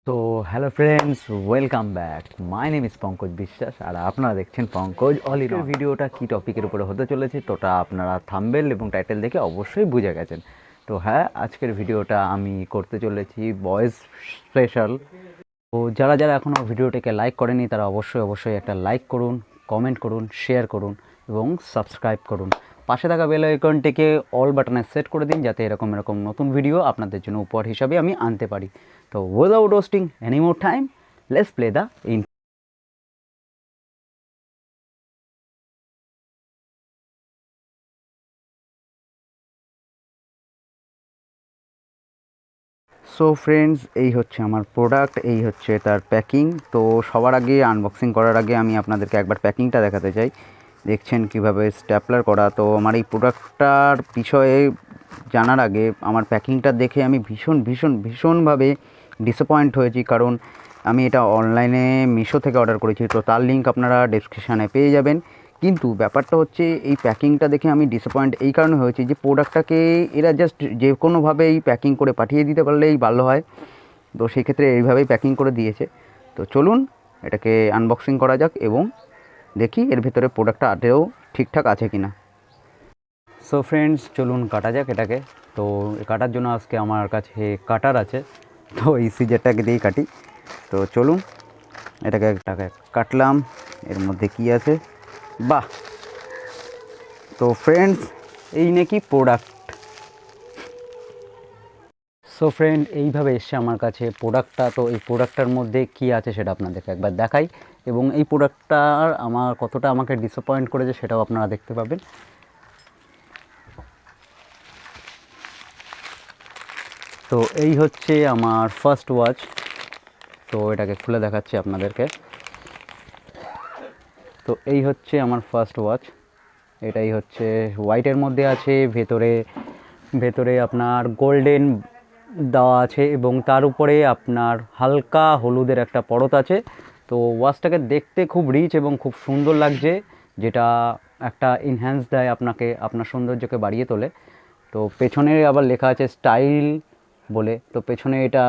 তো hello friends, welcome back. My name is Pankaj বিশ্বাস আর আপনারা দেখছেন পঙ্কজ অল ইন। ভিডিওটা কী টপিকের উপরে হতে চলেছে তোটা আপনারা থাম্বনেল এবং টাইটেল দেখে অবশ্যই বুঝে গেছেন। তো হ্যাঁ, আজকের ভিডিওটা আমি করতে চলেছি বয়েজ স্পেশাল। তো যারা যারা এখনও ভিডিওটাকে লাইক করেনি তারা অবশ্যই একটা লাইক করুন, কমেন্ট করুন, শেয়ার করুন এবং সাবস্ক্রাইব করুন। পাশে থাকা বেল আইকনটিকে অল বাটনে সেট করে দিন যাতে এরকম নতুন ভিডিও আপনাদের জন্য উপহার হিসাবে আমি আনতে পারি। তো without wasting any more time, let's play the in. So friends, এই হচ্ছে আমার প্রোডাক্ট, এই হচ্ছে তার প্যাকিং। তো সবার আগে আনবক্সিং করার আগে আমি আপনাদেরকে একবার প্যাকিংটা দেখাতে চাই। দেখছেন কিভাবে স্ট্যাপলার করা। তো আমার এই প্রোডাক্টটার বিষয়ে জানার আগে আমার প্যাকিংটা দেখে আমি ভীষণভাবে ডিসঅ্যাপয়েন্ট হয়েছি, কারণ আমি এটা অনলাইনে মিশো থেকে অর্ডার করেছি। তো তার লিঙ্ক আপনারা ডেসক্রিপশানে পেয়ে যাবেন। কিন্তু ব্যাপারটা হচ্ছে এই প্যাকিংটা দেখে আমি ডিসঅ্যাপয়েন্ট এই কারণে হয়েছি যে প্রোডাক্টটাকে এরা জাস্ট যে কোনোভাবেই প্যাকিং করে পাঠিয়ে দিতে পারলেই ভালো হয়। তো সেই ক্ষেত্রে এইভাবেই প্যাকিং করে দিয়েছে। তো চলুন এটাকে আনবক্সিং করা যাক এবং দেখি এর ভিতরে প্রোডাক্টটা আদৌ ঠিকঠাক আছে কি না। সো ফ্রেন্ডস, চলুন কাটা যাক এটাকে। তো কাটার জন্য আজকে আমার কাছে কাটার আছে, তো এই সিজারটাকে দিয়েই কাটি। তো চলুন এটাকে কাটলাম। এর মধ্যে কি আছে, বাহ! তো ফ্রেন্ডস, এই নাকি প্রোডাক্ট। সো ফ্রেন্ড, এইভাবে এসছে আমার কাছে প্রোডাক্টটা। তো এই প্রোডাক্টটার মধ্যে কী আছে সেটা আপনাদেরকে একবার দেখাই এবং এই প্রোডাক্টটার আমার কতটা আমাকে ডিসঅ্যাপয়েন্ট করেছে সেটাও আপনারা দেখতে পাবেন। তো এই হচ্ছে আমার ফার্স্ট ওয়াচ। তো এটাকে খুলে দেখাচ্ছি আপনাদেরকে। তো এই হচ্ছে আমার ফার্স্ট ওয়াচ। এটাই হচ্ছে হোয়াইটের মধ্যে আছে, ভেতরে ভেতরে আপনার গোল্ডেন দেওয়া আছে এবং তার উপরে আপনার হালকা হলুদের একটা পরত আছে। তো ওয়াচটাকে দেখতে খুব রিচ এবং খুব সুন্দর লাগছে, যেটা একটা এনহ্যান্স দেয় আপনাকে, আপনার সৌন্দর্যকে বাড়িয়ে তোলে। তো পেছনে আবার লেখা আছে স্টাইল বলে। তো পেছনে এটা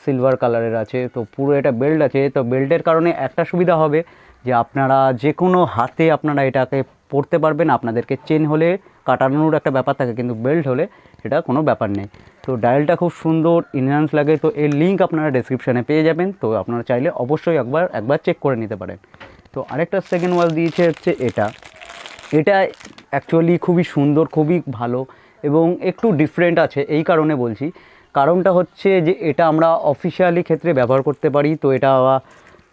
সিলভার কালারের আছে। তো পুরো এটা বেল্ট আছে। তো বেল্টের কারণে একটা সুবিধা হবে যে আপনারা যে কোনো হাতে আপনারা এটাকে পরতে পারবেন। আপনাদেরকে চেন হলে কাটানোর একটা ব্যাপার থাকে, কিন্তু বেল্ট হলে সেটা কোনো ব্যাপার নেই। তো ডায়ালটা খুব সুন্দর ইনহ্যান্স লাগে। তো এর লিঙ্ক আপনারা ডেসক্রিপশানে পেয়ে যাবেন। তো আপনারা চাইলে অবশ্যই একবার চেক করে নিতে পারেন। তো আরেকটা সেকেন্ড ওয়াচ দিয়েছে হচ্ছে এটা। এটা অ্যাকচুয়ালি খুবই সুন্দর, খুবই ভালো এবং একটু ডিফারেন্ট আছে। এই কারণে বলছি, কারণটা হচ্ছে যে এটা আমরা অফিসিয়ালি ক্ষেত্রে ব্যবহার করতে পারি। তো এটা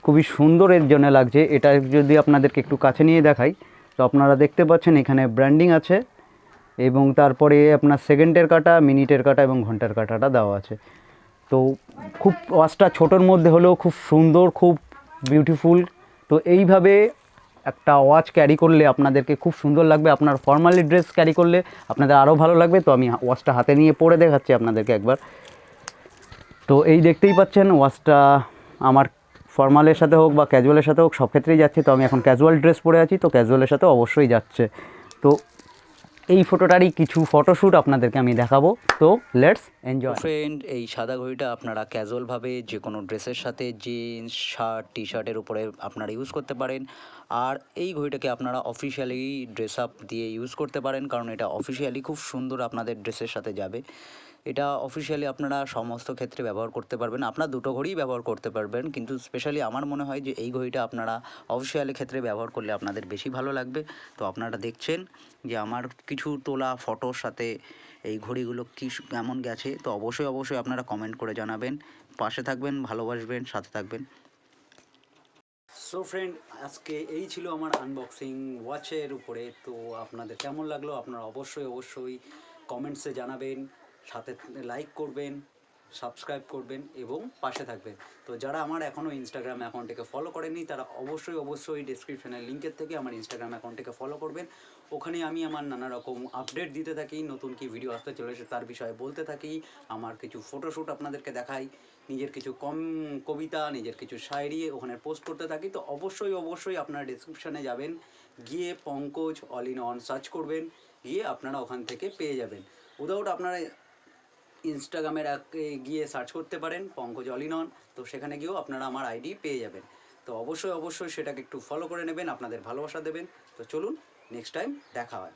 খুবই সুন্দর এর জন্য লাগছে। এটা যদি আপনাদেরকে একটু কাছে নিয়ে দেখাই, তো আপনারা দেখতে পাচ্ছেন এখানে ব্র্যান্ডিং আছে এবং তারপরে আপনার সেকেন্ডের কাটা, মিনিটের কাটা এবং ঘন্টার কাটাটা দেওয়া আছে। তো খুব ওয়াচটা ছোটোর মধ্যে হলেও খুব সুন্দর, খুব বিউটিফুল। তো এইভাবে একটা ওয়াচ ক্যারি করলে আপনাদেরকে খুব সুন্দর লাগবে। আপনার ফর্মালি ড্রেস ক্যারি করলে আপনাদের আরও ভালো লাগবে। তো আমি ওয়াচটা হাতে নিয়ে পরে দেখাচ্ছি আপনাদেরকে একবার। তো এই দেখতেই পাচ্ছেন ওয়াচটা আমার ফর্মালের সাথে হোক বা ক্যাজুয়ালের সাথে হোক সব ক্ষেত্রেই যাচ্ছে। তো আমি এখন ক্যাজুয়াল ড্রেস পরে আছি, তো ক্যাজুয়ালের সাথে অবশ্যই যাচ্ছে। তো এই ফটোটারই কিছু ফটোশ্যুট আপনাদেরকে আমি দেখাবো। তো লেটস এনজয়। ফ্রেন্ড, এই সাদা ঘড়িটা আপনারা ক্যাজুয়ালভাবে যে কোনো ড্রেসের সাথে, জিন্স, শার্ট, টি শার্টের উপরে আপনারা ইউজ করতে পারেন। আর এই ঘড়িটাকে আপনারা অফিসিয়ালি ড্রেস আপ দিয়ে ইউজ করতে পারেন, কারণ এটা অফিসিয়ালি খুব সুন্দর আপনাদের ড্রেসের সাথে যাবে। এটা অফিসিয়ালি আপনারা সমস্ত ক্ষেত্রে ব্যবহার করতে পারবেন। আপনার দুটো ঘড়িই ব্যবহার করতে পারবেন, কিন্তু স্পেশালি আমার মনে হয় যে এই ঘড়িটা আপনারা অফিসিয়ালি ক্ষেত্রে ব্যবহার করলে আপনাদের বেশি ভালো লাগবে। তো আপনারা দেখছেন যে আমার কিছু তোলা ফটোর সাথে এই ঘড়িগুলো কেমন গেছে। তো অবশ্যই আপনারা কমেন্ট করে জানাবেন। পাশে থাকবেন, ভালোবাসবেন, সাথে থাকবেন। সো ফ্রেন্ড, আজকে এই ছিল আমার আনবক্সিং ওয়াচের উপরে। তো আপনাদের কেমন লাগলো আপনারা অবশ্যই কমেন্টসে জানাবেন, সাথে লাইক করবেন, সাবস্ক্রাইব করবেন এবং পাশে থাকবেন। তো যারা আমার এখনও ইনস্টাগ্রাম অ্যাকাউন্টটিকে ফলো করেনি তারা অবশ্যই ডিসক্রিপশনের লিঙ্কের থেকে আমার ইনস্টাগ্রাম অ্যাকাউন্টটিকে ফলো করবেন। ওখানে আমি আমার নানা রকম আপডেট দিতে থাকি, নতুন কি ভিডিও আসতে চলেছে তার বিষয়ে বলতে থাকি, আমার কিছু ফটোশ্যুট আপনাদেরকে দেখাই, নিজের কিছু কবিতা, নিজের কিছু শায়রি ওখানে পোস্ট করতে থাকি। তো অবশ্যই আপনারা ডিসক্রিপশানে যাবেন, গিয়ে Pankaj all in one search করবেন, গিয়ে আপনারা ওখান থেকে পেয়ে যাবেন। উইদাউট আপনারা ইনস্টাগ্রামের গিয়ে সার্চ করতে পারেন পঙ্কজ অল ইন অন, তো সেখানে গিয়েও আপনারা আমার আইডি পেয়ে যাবেন। তো অবশ্যই অবশ্যই সেটাকে একটু ফলো করে নেবেন, আপনাদের ভালোবাসা দেবেন। তো চলুন নেক্সট টাইম দেখা হয়।